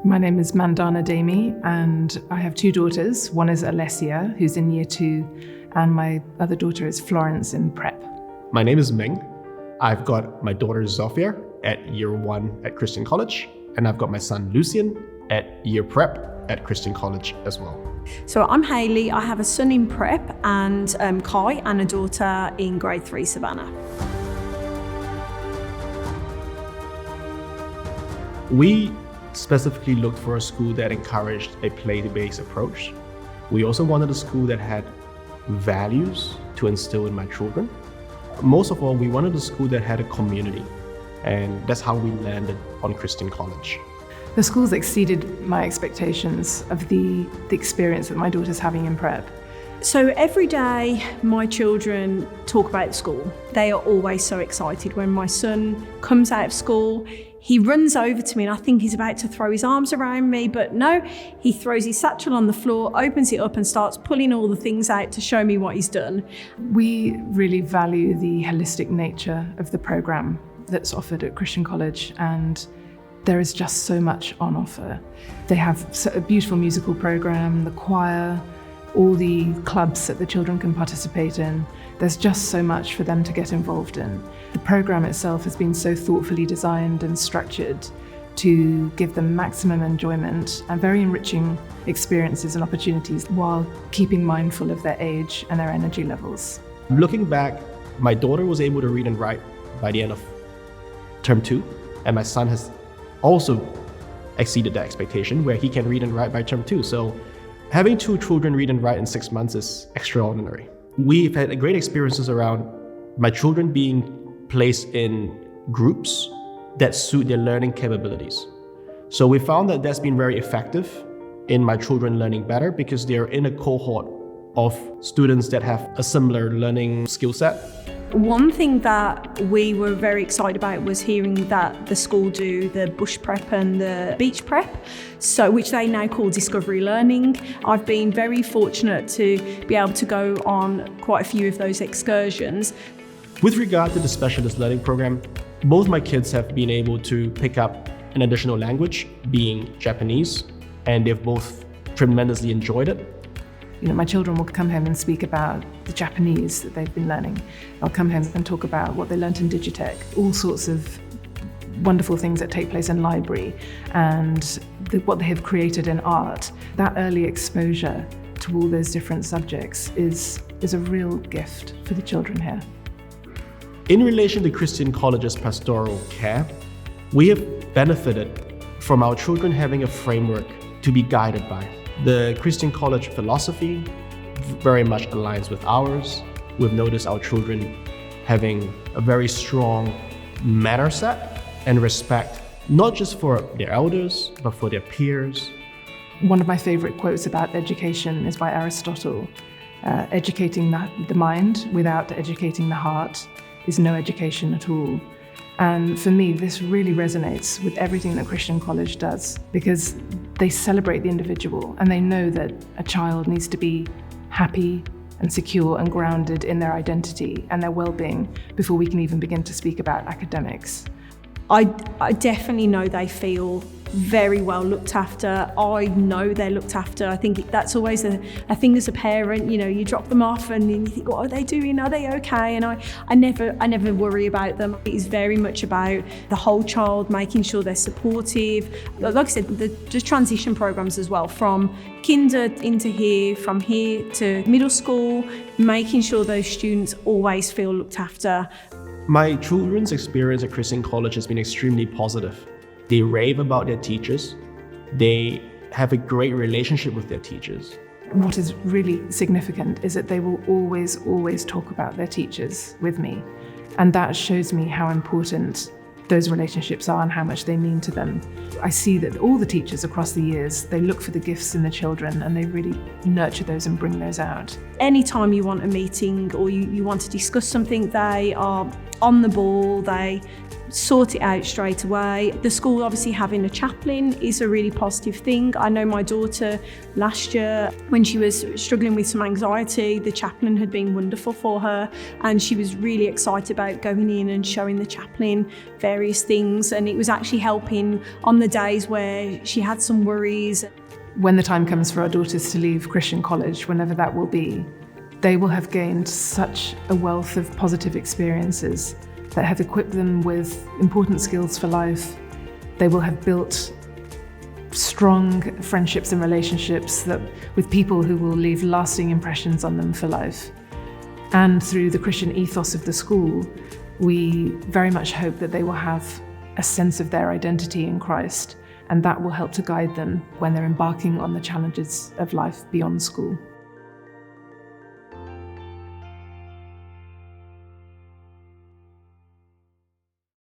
My name is Mandana Dami, and I have two daughters. One is Alessia, who's in year 2, and my other daughter is Florence in prep. My name is Ming. I've got my daughter Zofia at year 1 at Christian College, and I've got my son Lucian at year prep at Christian College as well. So I'm Hayley. I have a son in prep and Kai, and a daughter in grade 3 Savannah. We specifically looked for a school that encouraged a play-based approach. We also wanted a school that had values to instill in my children. Most of all, we wanted a school that had a community, and that's how we landed on Christian College. The school's exceeded my expectations of the experience that my daughter's having in prep. So every day my children talk about school. They are always so excited. When my son comes out of school, he runs over to me and I think he's about to throw his arms around me, but no, he throws his satchel on the floor, opens it up and starts pulling all the things out to show me what he's done. We really value the holistic nature of the program that's offered at Christian College, and there is just so much on offer. They have a beautiful musical program, the choir, all the clubs that the children can participate in. There's just so much for them to get involved in. The program itself has been so thoughtfully designed and structured to give them maximum enjoyment and very enriching experiences and opportunities while keeping mindful of their age and their energy levels. Looking back, my daughter was able to read and write by the end of term 2, and my son has also exceeded that expectation where he can read and write by term 2. So having 2 children read and write in 6 months is extraordinary. We've had great experiences around my children being placed in groups that suit their learning capabilities. So we found that that's been very effective in my children learning better because they're in a cohort of students that have a similar learning skill set. One thing that we were very excited about was hearing that the school do the bush prep and the beach prep, so which they now call discovery learning. I've been very fortunate to be able to go on quite a few of those excursions. With regard to the specialist learning program, both my kids have been able to pick up an additional language, being Japanese, and they've both tremendously enjoyed it. You know, my children will come home and speak about the Japanese that they've been learning. They'll come home and talk about what they learnt in Digitech, all sorts of wonderful things that take place in library, and what they have created in art. That early exposure to all those different subjects is a real gift for the children here. In relation to Christian College's pastoral care, we have benefited from our children having a framework to be guided by. The Christian College philosophy very much aligns with ours. We've noticed our children having a very strong manner set and respect, not just for their elders, but for their peers. One of my favorite quotes about education is by Aristotle. Educating the mind without educating the heart is no education at all. And for me, this really resonates with everything that Christian College does, because they celebrate the individual and they know that a child needs to be happy and secure and grounded in their identity and their well-being before we can even begin to speak about academics. I definitely know they feel very well looked after. I know they're looked after. I think that's always a thing as a parent. You know, you drop them off and you think, what are they doing? Are they okay? And I never worry about them. It's very much about the whole child, making sure they're supportive. Like I said, the transition programs as well, from kinder into here, from here to middle school, making sure those students always feel looked after. My children's experience at Christian College has been extremely positive. They rave about their teachers. They have a great relationship with their teachers. What is really significant is that they will always talk about their teachers with me. And that shows me how important those relationships are and how much they mean to them. I see that all the teachers across the years, they look for the gifts in the children and they really nurture those and bring those out. Anytime you want a meeting or you want to discuss something, they are on the ball. They sort it out straight away. The school obviously having a chaplain is a really positive thing. I know my daughter last year, when she was struggling with some anxiety, the chaplain had been wonderful for her, and she was really excited about going in and showing the chaplain various things, and it was actually helping on the days where she had some worries. When the time comes for our daughters to leave Christian College, whenever that will be, they will have gained such a wealth of positive experiences that have equipped them with important skills for life. They will have built strong friendships and relationships with people who will leave lasting impressions on them for life. And through the Christian ethos of the school, we very much hope that they will have a sense of their identity in Christ, and that will help to guide them when they're embarking on the challenges of life beyond school.